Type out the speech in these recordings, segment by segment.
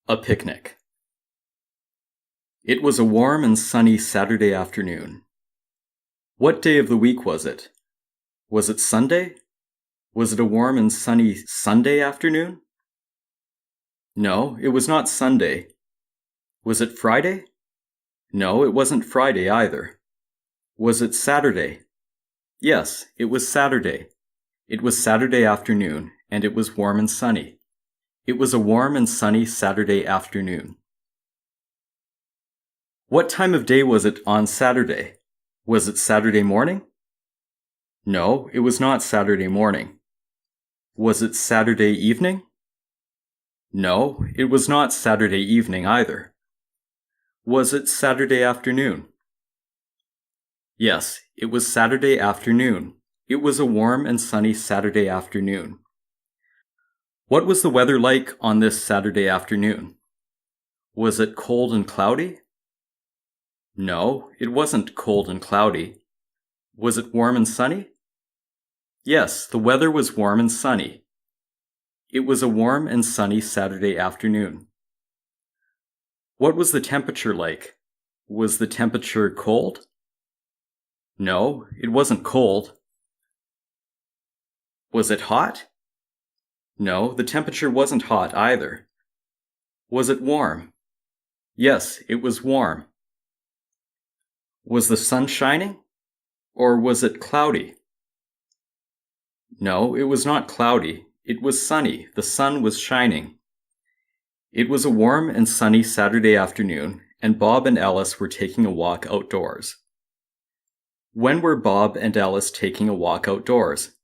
A picnic. It was a warm and sunny Saturday afternoon. What day of the week was it? Was it Sunday? Was it a warm and sunny Sunday afternoon? No, it was not Sunday. Was it Friday? No, it wasn't Friday either. Was it Saturday? Yes, it was Saturday. It was Saturday afternoon, and it was warm and sunny. It was a warm and sunny Saturday afternoon. What time of day was it on Saturday? Was it Saturday morning? No, it was not Saturday morning. Was it Saturday evening? No, it was not Saturday evening either. Was it Saturday afternoon? Yes, it was Saturday afternoon. It was a warm and sunny Saturday afternoon. What was the weather like on this Saturday afternoon? Was it cold and cloudy? No, it wasn't cold and cloudy. Was it warm and sunny? Yes, the weather was warm and sunny. It was a warm and sunny Saturday afternoon. What was the temperature like? Was the temperature cold? No, it wasn't cold. Was it hot? No, the temperature wasn't hot either. Was it warm? Yes, it was warm. Was the sun shining? Or was it cloudy? No, it was not cloudy. It was sunny. The sun was shining. It was a warm and sunny Saturday afternoon, and Bob and Alice were taking a walk outdoors. When were Bob and Alice taking a walk outdoors?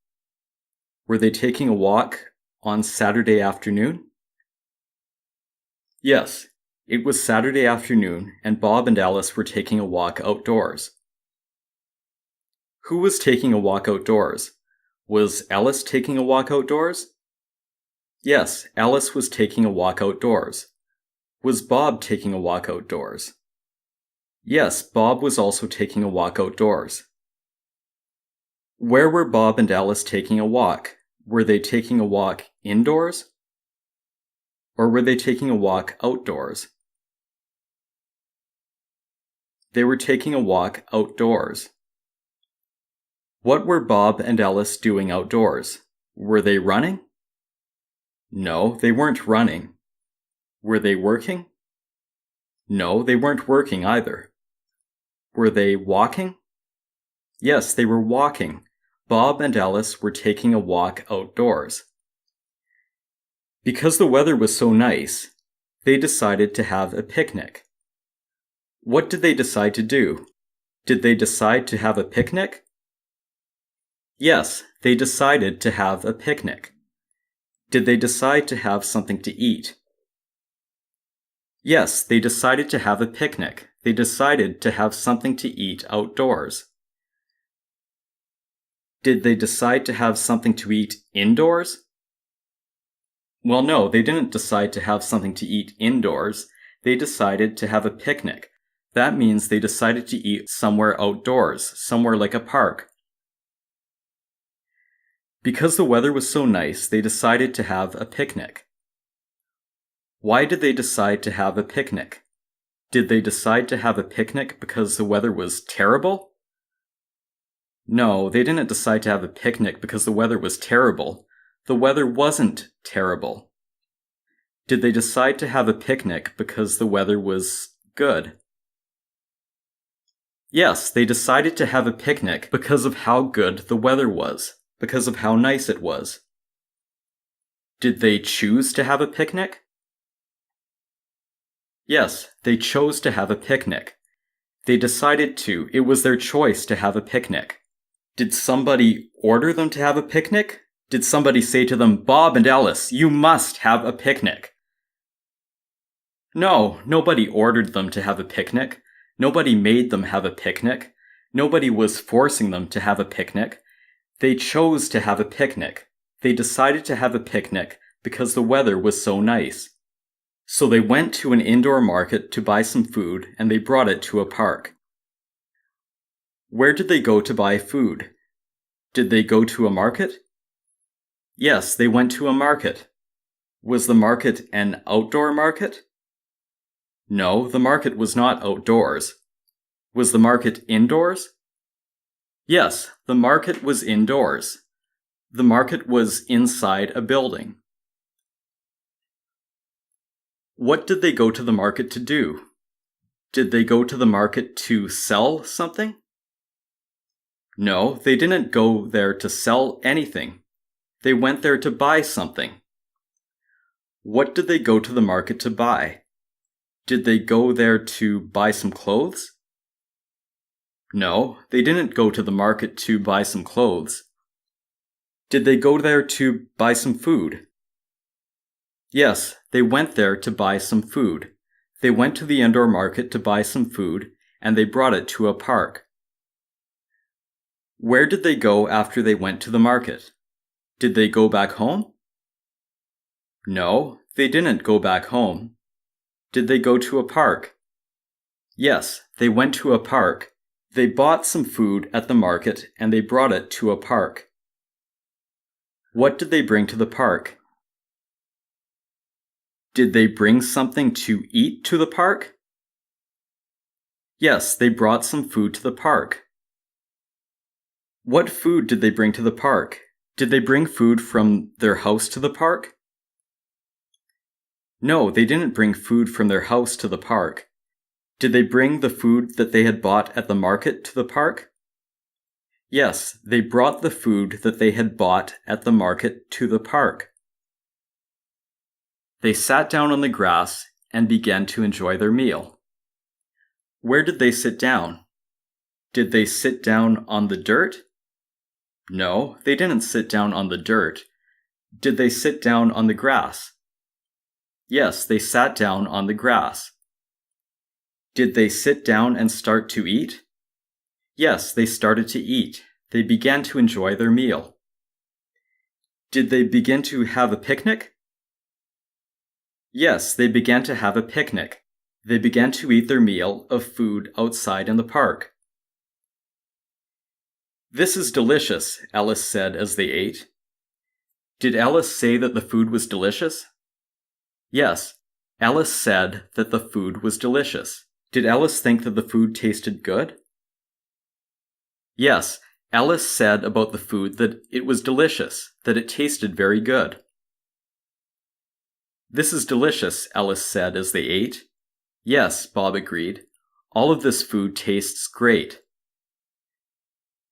Were they taking a walk on Saturday afternoon? Yes, it was Saturday afternoon, and Bob and Alice were taking a walk outdoors. Who was taking a walk outdoors? Was Alice taking a walk outdoors? Yes, Alice was taking a walk outdoors. Was Bob taking a walk outdoors? Yes, Bob was also taking a walk outdoors. Where were Bob and Alice taking a walk? Were they taking a walk indoors? Or were they taking a walk outdoors? They were taking a walk outdoors. What were Bob and Alice doing outdoors? Were they running? No, they weren't running. Were they working? No, they weren't working either. Were they walking? Yes, they were walking. Bob and Alice were taking a walk outdoors. Because the weather was so nice, they decided to have a picnic. What did they decide to do? Did they decide to have a picnic? Yes, they decided to have a picnic. Did they decide to have something to eat? Yes, they decided to have a picnic. They decided to have something to eat outdoors. Did they decide to have something to eat indoors? Well, no, they didn't decide to have something to eat indoors. They decided to have a picnic. That means they decided to eat somewhere outdoors, somewhere like a park. Because the weather was so nice, they decided to have a picnic. Why did they decide to have a picnic? Did they decide to have a picnic because the weather was terrible? No, they didn't decide to have a picnic because the weather was terrible. The weather wasn't terrible. Did they decide to have a picnic because the weather was good? Yes, they decided to have a picnic because of how good the weather was, because of how nice it was. Did they choose to have a picnic? Yes, they chose to have a picnic. They decided to. It was their choice to have a picnic. Did somebody order them to have a picnic? Did somebody say to them, Bob and Alice, you must have a picnic? No, nobody ordered them to have a picnic. Nobody made them have a picnic. Nobody was forcing them to have a picnic. They chose to have a picnic. They decided to have a picnic because the weather was so nice. So they went to an indoor market to buy some food, and they brought it to a park. Where did they go to buy food? Did they go to a market? Yes, they went to a market. Was the market an outdoor market? No, the market was not outdoors. Was the market indoors? Yes, the market was indoors. The market was inside a building. What did they go to the market to do? Did they go to the market to sell something? No, they didn't go there to sell anything. They went there to buy something. What did they go to the market to buy? Did they go there to buy some clothes? No, they didn't go to the market to buy some clothes. Did they go there to buy some food? Yes, they went there to buy some food. They went to the indoor market to buy some food, and they brought it to a park. Where did they go after they went to the market? Did they go back home? No, they didn't go back home. Did they go to a park? Yes, they went to a park. They bought some food at the market and they brought it to a park. What did they bring to the park? Did they bring something to eat to the park? Yes, they brought some food to the park. What food did they bring to the park? Did they bring food from their house to the park? No, they didn't bring food from their house to the park. Did they bring the food that they had bought at the market to the park? Yes, they brought the food that they had bought at the market to the park. They sat down on the grass and began to enjoy their meal. Where did they sit down? Did they sit down on the dirt? No, they didn't sit down on the dirt. Did they sit down on the grass? Yes, they sat down on the grass. Did they sit down and start to eat? Yes, they started to eat. They began to enjoy their meal. Did they begin to have a picnic? Yes, they began to have a picnic. They began to eat their meal of food outside in the park. "This is delicious," Ellis said as they ate. Did Ellis say that the food was delicious? Yes, Ellis said that the food was delicious. Did Ellis think that the food tasted good? Yes, Ellis said about the food that it was delicious, that it tasted very good. "This is delicious," Ellis said as they ate. "Yes," Bob agreed. "All of this food tastes great."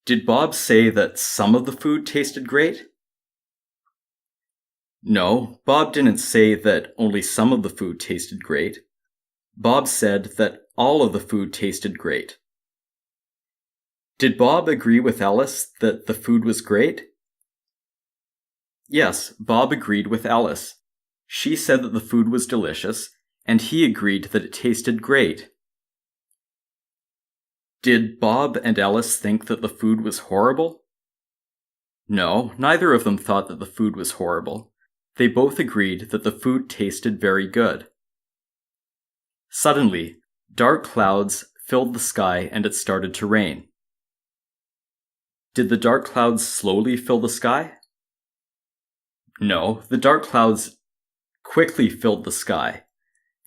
Did Bob say that some of the food tasted great? No, Bob didn't say that only some of the food tasted great. Bob said that all of the food tasted great. Did Bob agree with Ellis that the food was great? Yes, Bob agreed with Ellis. She said that the food was delicious, and he agreed that it tasted great. Did Bob and Ellis think that the food was horrible? No, neither of them thought that the food was horrible. They both agreed that the food tasted very good. Suddenly, dark clouds filled the sky and it started to rain. Did the dark clouds slowly fill the sky? No, the dark clouds quickly filled the sky.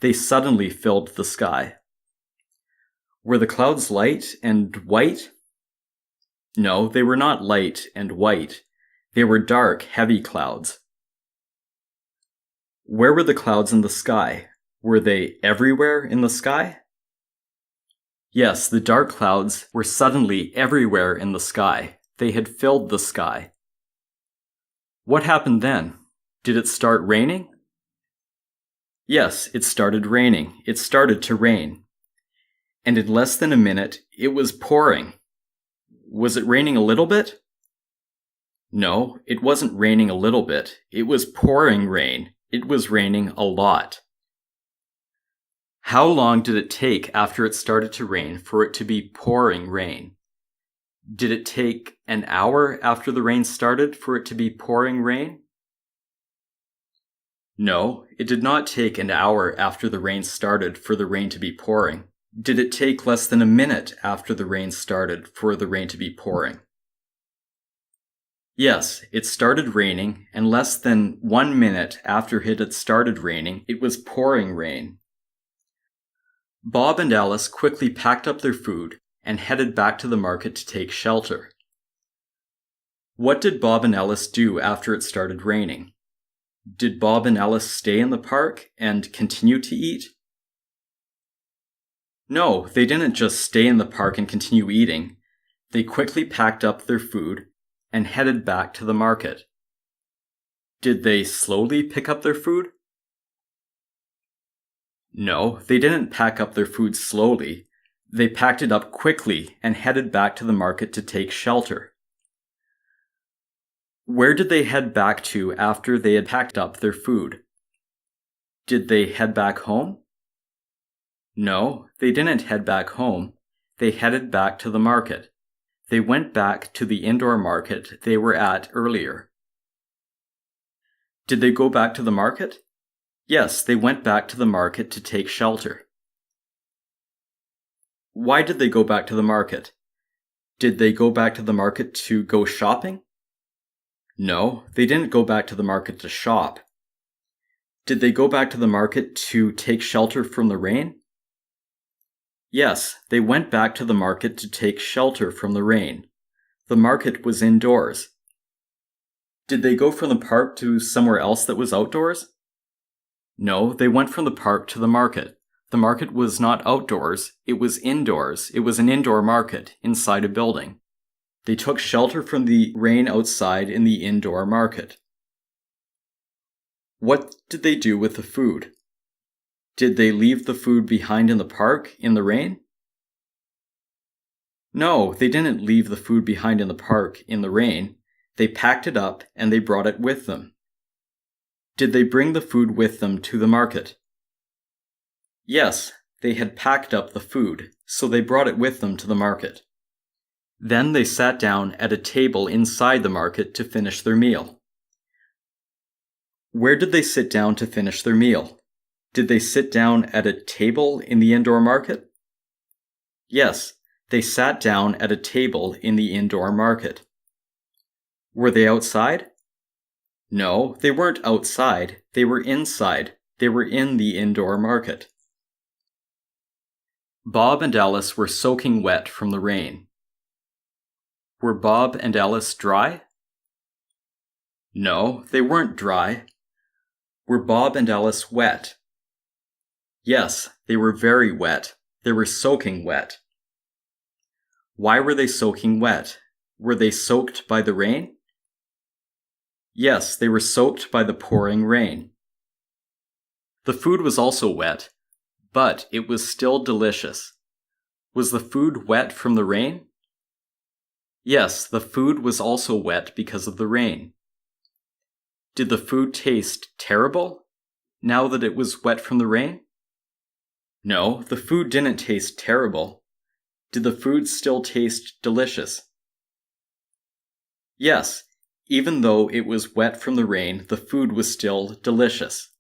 They suddenly filled the sky. Were the clouds light and white? No, they were not light and white. They were dark, heavy clouds. Where were the clouds in the sky? Were they everywhere in the sky? Yes, the dark clouds were suddenly everywhere in the sky. They had filled the sky. What happened then? Did it start raining? Yes, it started raining. It started to rain. And in less than a minute, it was pouring. Was it raining a little bit? No, it wasn't raining a little bit. It was pouring rain. It was raining a lot. How long did it take after it started to rain for it to be pouring rain? Did it take an hour after the rain started for it to be pouring rain? No, it did not take an hour after the rain started for the rain to be pouring. Did it take less than a minute after the rain started for the rain to be pouring? Yes, it started raining, and less than 1 minute after it had started raining, it was pouring rain. Bob and Alice quickly packed up their food and headed back to the market to take shelter. What did Bob and Alice do after it started raining? Did Bob and Alice stay in the park and continue to eat? No, they didn't just stay in the park and continue eating. They quickly packed up their food and headed back to the market. Did they slowly pick up their food? No, they didn't pack up their food slowly. They packed it up quickly and headed back to the market to take shelter. Where did they head back to after they had packed up their food? Did they head back home? No, they didn't head back home. They headed back to the market. They went back to the indoor market they were at earlier. Did they go back to the market? Yes, they went back to the market to take shelter. Why did they go back to the market? Did they go back to the market to go shopping? No, they didn't go back to the market to shop. Did they go back to the market to take shelter from the rain? Yes, they went back to the market to take shelter from the rain. The market was indoors. Did they go from the park to somewhere else that was outdoors? No, they went from the park to the market. The market was not outdoors, it was indoors. It was an indoor market inside a building. They took shelter from the rain outside in the indoor market. What did they do with the food? Did they leave the food behind in the park in the rain? No, they didn't leave the food behind in the park in the rain. They packed it up and they brought it with them. Did they bring the food with them to the market? Yes, they had packed up the food, so they brought it with them to the market. Then they sat down at a table inside the market to finish their meal. Where did they sit down to finish their meal? Did they sit down at a table in the indoor market? Yes, they sat down at a table in the indoor market. Were they outside? No, they weren't outside. They were inside. They were in the indoor market. Bob and Alice were soaking wet from the rain. Were Bob and Alice dry? No, they weren't dry. Were Bob and Alice wet? Yes, they were very wet. They were soaking wet. Why were they soaking wet? Were they soaked by the rain? Yes, they were soaked by the pouring rain. The food was also wet, but it was still delicious. Was the food wet from the rain? Yes, the food was also wet because of the rain. Did the food taste terrible now that it was wet from the rain? No, the food didn't taste terrible. Did the food still taste delicious? Yes, even though it was wet from the rain, the food was still delicious.